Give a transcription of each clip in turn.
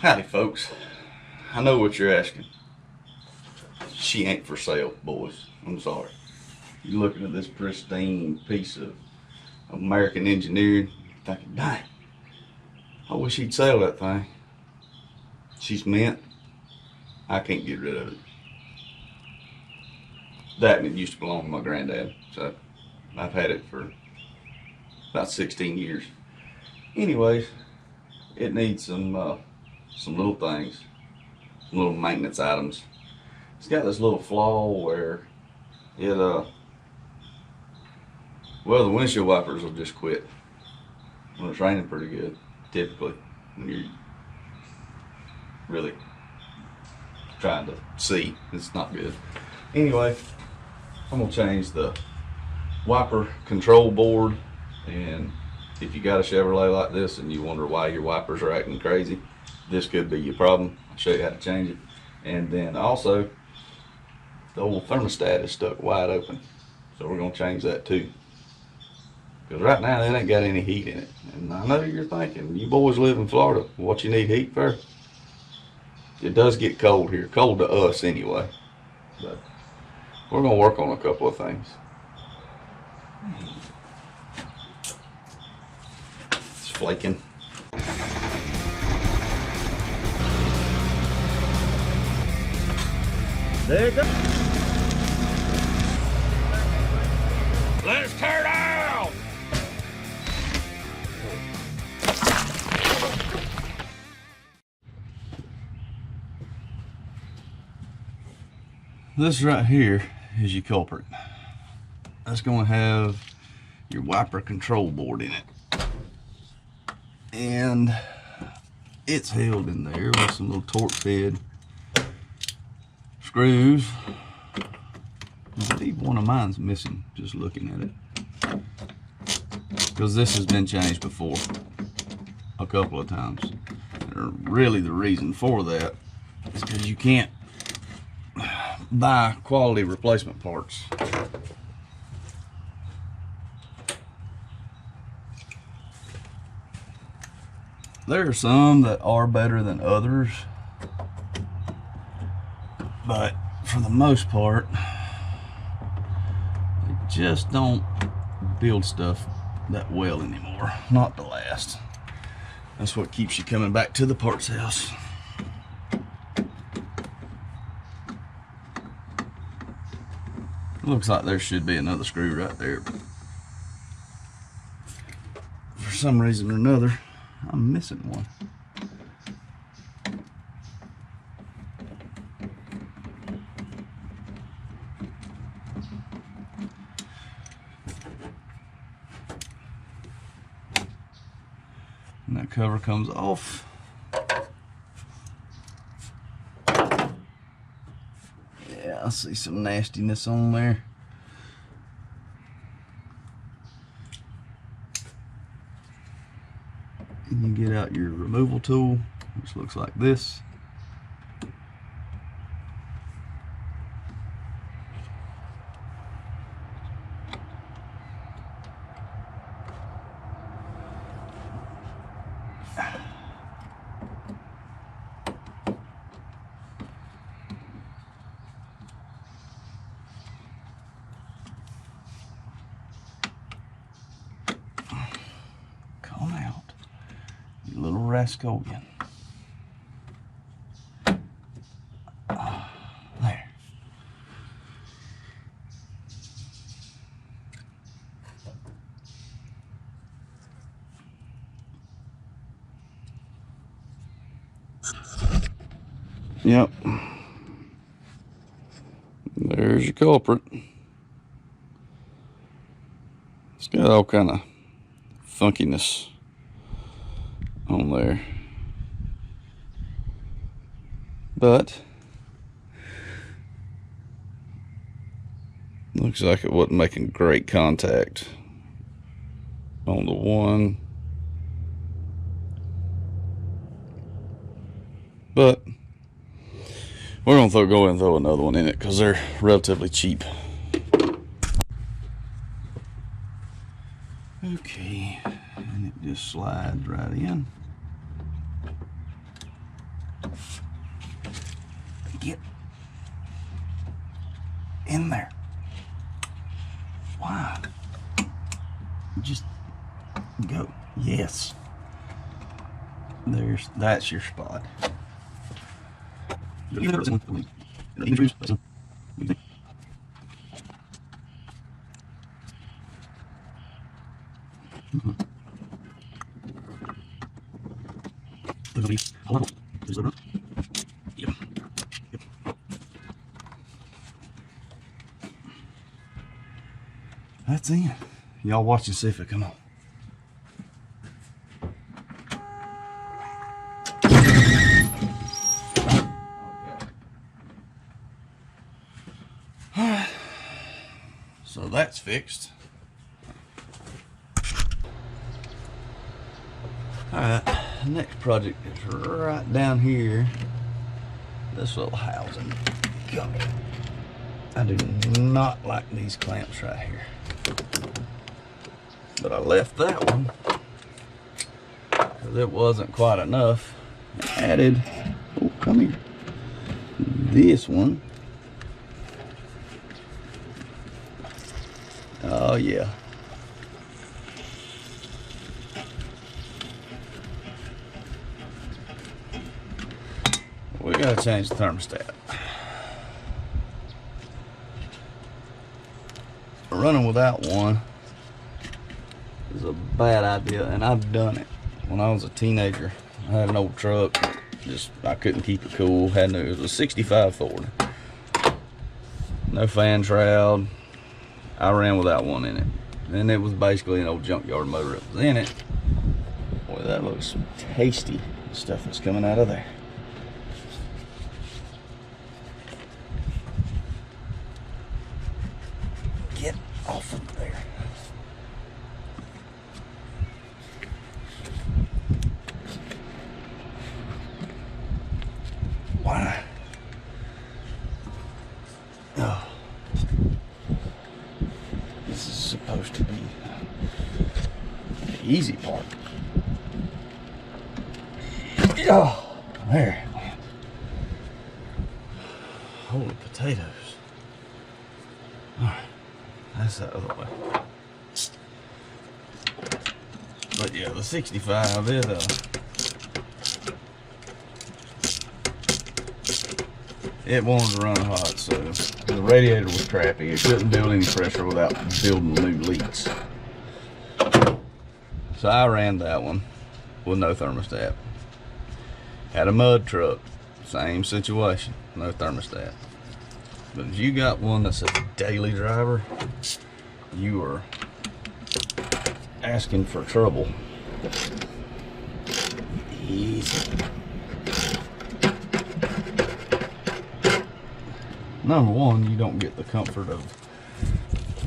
Howdy folks, I know what you're asking. She ain't for sale, boys. I'm sorry. You're looking at this pristine piece of American engineering, thinking, dang, I wish he'd sell that thing. She's mint. I can't get rid of it. That and it used to belong to my granddad, so I've had it for about 16 years. Anyways, it needs some little things, some little maintenance items. It's got this little flaw where it well, the windshield wipers will just quit when it's raining pretty good. Typically, when you're really trying to see, it's not good. Anyway, I'm gonna change the wiper control board, and if you got a Chevrolet like this and you wonder why your wipers are acting crazy, this could be your problem. I'll show you how to change it. And then also, the old thermostat is stuck wide open, so we're gonna change that too. Because right now it ain't got any heat in it. And I know you're thinking, you boys live in Florida, what you need heat for? It does get cold here, cold to us anyway. But we're gonna work on a couple of things. It's flaking. There it goes. Let's tear down! This right here is your culprit. That's going to have your wiper control board in it. And it's held in there with some little torque fed screws. I believe one of mine's missing just looking at it, because this has been changed before a couple of times. And really the reason for that is because you can't buy quality replacement parts. There are some that are better than others, but for the most part, they just don't build stuff that well anymore. Not to last. That's what keeps you coming back to the parts house. Looks like there should be another screw right there. For some reason or another, I'm missing one. And that cover comes off. Yeah, I see some nastiness on there. And you get out your removal tool, which looks like this. Come out, you little rascalian. There. Yep. There's your culprit. It's got all kind of funkiness on there, but looks like it wasn't making great contact on the one, but we're gonna go ahead and throw another one in it because they're relatively cheap. Okay, and it just slides right in. in there. Why? Just go. Yes. That's your spot. That's in. Y'all watch and see if it come on. Alright. So that's fixed. Alright, the next project is right down here. This little housing. I do not like these clamps right here. But I left that one because it wasn't quite enough. I added, oh, come here, this one. Oh yeah. We gotta change the thermostat. Running without one is a bad idea, and I've done it. When I was a teenager, I had an old truck. I couldn't keep it cool. It was a 65 Ford. No fan shroud. I ran without one in it. And it was basically an old junkyard motor that was in it. Boy, that looks tasty. The stuff that's coming out of there. Get off of there. Why? Oh. This is supposed to be the easy part. Oh, there. Holy potatoes. Alright, that's the other way. But yeah, the 65, it wanted to run hot, so the radiator was crappy. It couldn't build any pressure without building new leaks. So I ran that one with no thermostat. Had a mud truck, same situation, no thermostat. But if you got one that's a daily driver, you are asking for trouble. Easy. Number one, you don't get the comfort of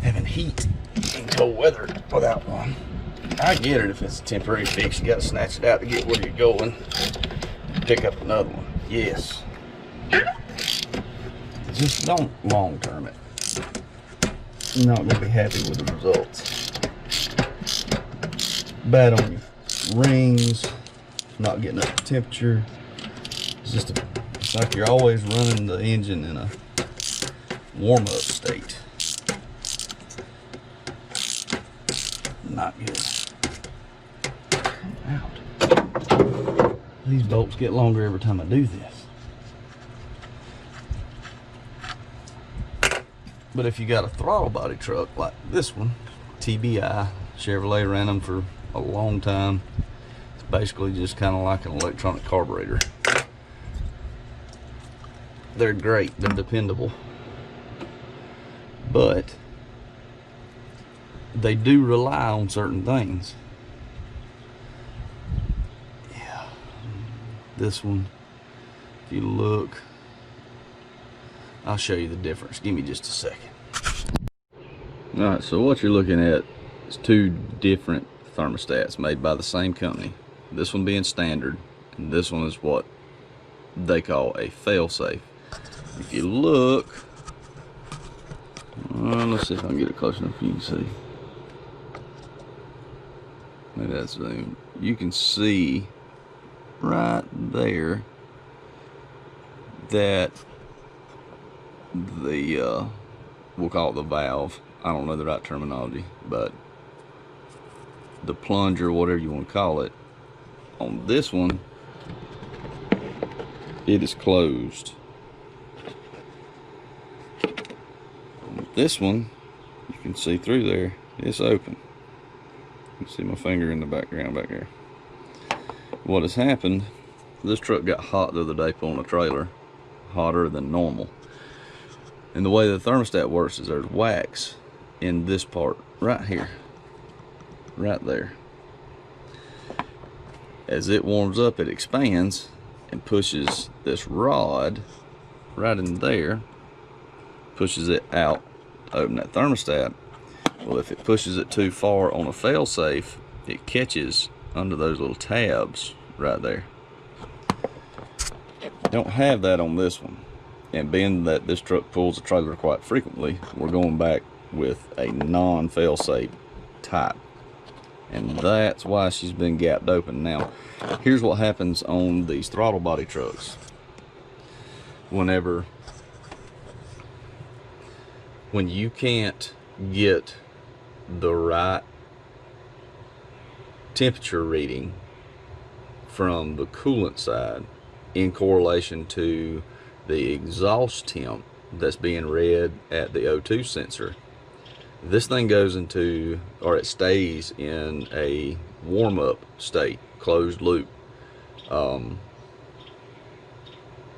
having heat in cold weather without one. I get it if it's a temporary fix, you gotta snatch it out to get where you're going. Pick up another one. Yes. Just don't long term it. You're not gonna be happy with the results. Bad on your rings, not getting up to temperature. It's like you're always running the engine in a warm-up state. Not good. Out. These bolts get longer every time I do this. But if you got a throttle body truck like this one, TBI, Chevrolet ran them for a long time. It's basically just kind of like an electronic carburetor. They're great, they're dependable. But they do rely on certain things. Yeah. This one, if you look, I'll show you the difference. Give me just a second. Alright, so what you're looking at is two different thermostats made by the same company. This one being standard, and this one is what they call a fail-safe. If you look, let's see if I can get it close enough you can see. Maybe that's zoom. You can see right there that the we'll call it the valve. I don't know the right terminology, but the plunger, whatever you want to call it, on this one, it is closed. On this one, you can see through there, it's open. You can see my finger in the background back there. What has happened, this truck got hot the other day pulling a trailer, hotter than normal. And the way the thermostat works is there's wax in this part right here, right there. As it warms up, it expands and pushes this rod right in there, pushes it out, open that thermostat. Well, if it pushes it too far on a fail-safe, it catches under those little tabs right there. Don't have that on this one. And being that this truck pulls a trailer quite frequently, we're going back with a non-fail-safe type. And that's why she's been gapped open. Now, here's what happens on these throttle body trucks. When you can't get the right temperature reading from the coolant side in correlation to the exhaust temp that's being read at the O2 sensor, this thing goes into, or it stays in a warm-up state, closed loop.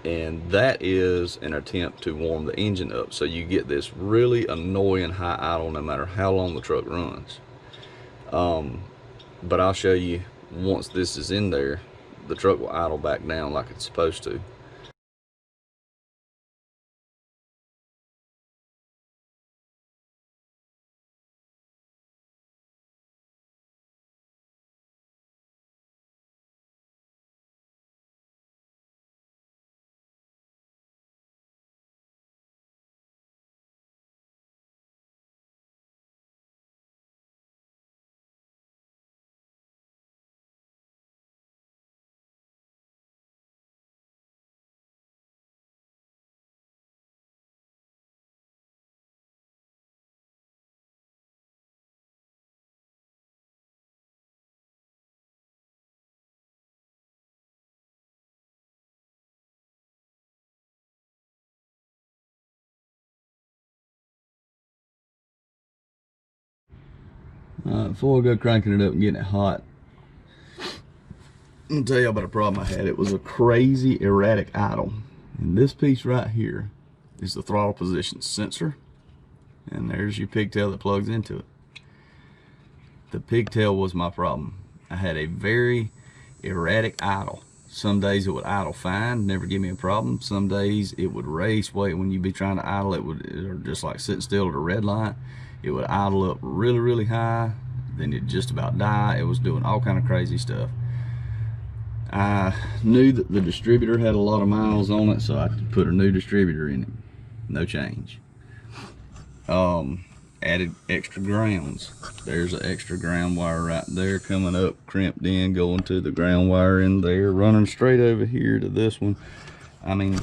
And that is an attempt to warm the engine up. So you get this really annoying high idle no matter how long the truck runs. But I'll show you, once this is in there, the truck will idle back down like it's supposed to. Before I go cranking it up and getting it hot, I'm gonna tell you about a problem I had. It was a crazy erratic idle. And this piece right here is the throttle position sensor. And there's your pigtail that plugs into it. The pigtail was my problem. I had a very erratic idle. Some days it would idle fine, never give me a problem. Some days it would race. Wait, when you'd be trying to idle, it would, or just like sitting still at a red light, it would idle up really, really high. Then it'd just about die. It was doing all kind of crazy stuff. I knew that the distributor had a lot of miles on it, so I put a new distributor in it. No change. Added extra grounds. There's an extra ground wire right there coming up, crimped in, going to the ground wire in there, running straight over here to this one. I mean,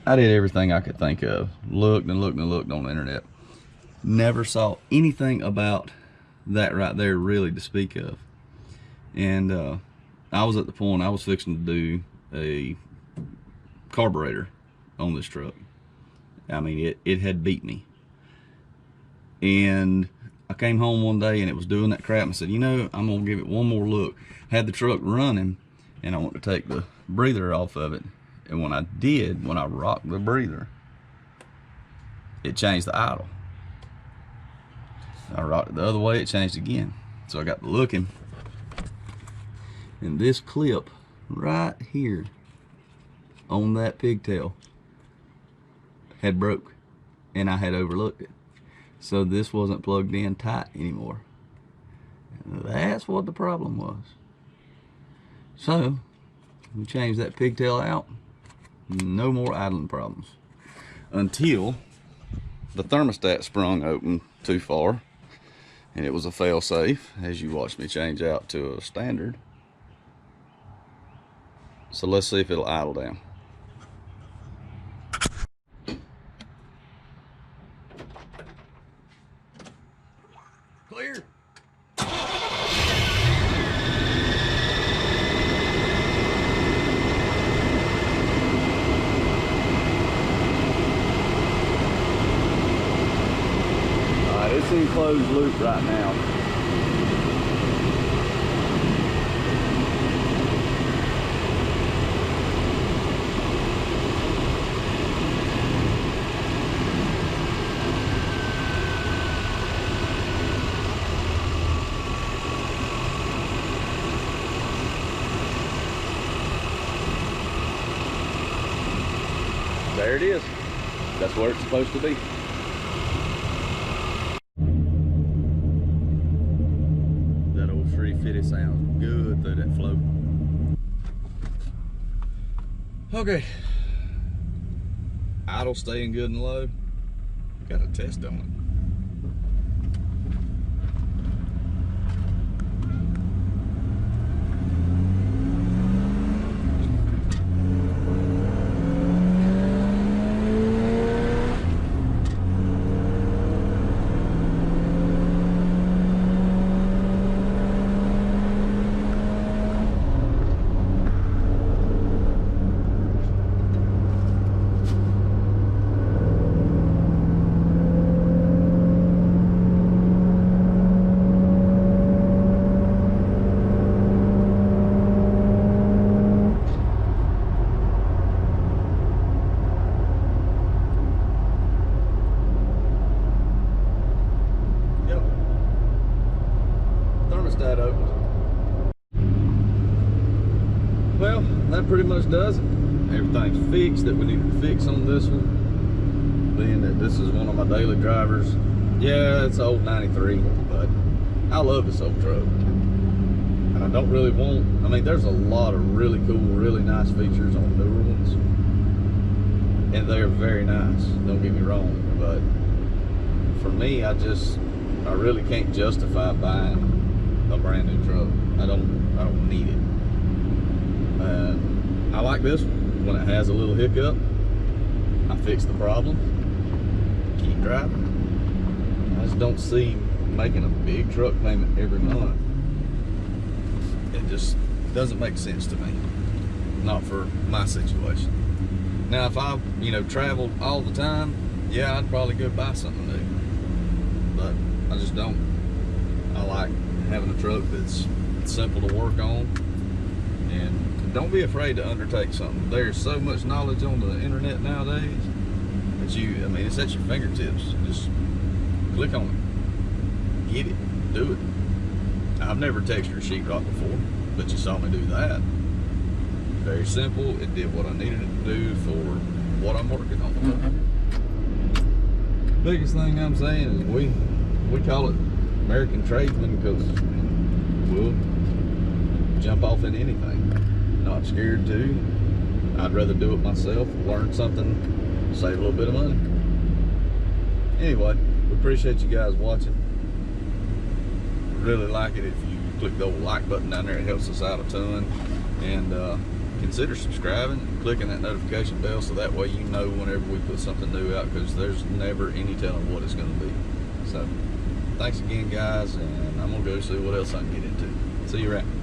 I did everything I could think of. Looked and looked and looked on the internet. Never saw anything about that right there really to speak of. And I was at the point I was fixing to do a carburetor on this truck. I mean, it had beat me. And I came home one day and it was doing that crap, and I said, you know, I'm gonna give it one more look. Had the truck running and I want to take the breather off of it. And when I did, when I rocked the breather, it changed the idle. I rocked it the other way, it changed again. So I got to looking, and this clip right here on that pigtail had broke, and I had overlooked it. So this wasn't plugged in tight anymore. And that's what the problem was. So we changed that pigtail out. No more idling problems. Until the thermostat sprung open too far, and it was a fail-safe, as you watched me change out to a standard. So let's see if it'll idle down. closed loop right now. There it is. That's where it's supposed to be. That old 350 sounds good through that float. Okay. Idle staying good and low. Got a test on it. Thermostat opened. Well, that pretty much does it. Everything's fixed that we need to fix on this one. Being that this is one of my daily drivers. Yeah, it's old 93, but I love this old truck. And I don't really want, I mean, there's a lot of really cool, really nice features on newer ones. And they're very nice, don't get me wrong. But for me, I really can't justify buying a brand new truck. I don't need it. I like this one. When it has a little hiccup, I fix the problem, keep driving. I just don't see making a big truck payment every month. It just doesn't make sense to me. Not for my situation. Now if I, traveled all the time, yeah, I'd probably go buy something new. But I just don't. I like having a truck that's simple to work on, and don't be afraid to undertake something. There's so much knowledge on the internet nowadays that it's at your fingertips. Just click on it, get it, do it. I've never textured sheetrock before, but you saw me do that. Very simple. It did what I needed it to do for what I'm working on. Biggest thing I'm saying is we call it American tradesmen because we'll jump off in anything. Not scared to. I'd rather do it myself, learn something, save a little bit of money. Anyway, we appreciate you guys watching. Really like it if you click the old like button down there. It helps us out a ton. And consider subscribing and clicking that notification bell so that way you know whenever we put something new out, because there's never any telling what it's going to be. So thanks again, guys, and I'm gonna go see what else I can get into. See you around.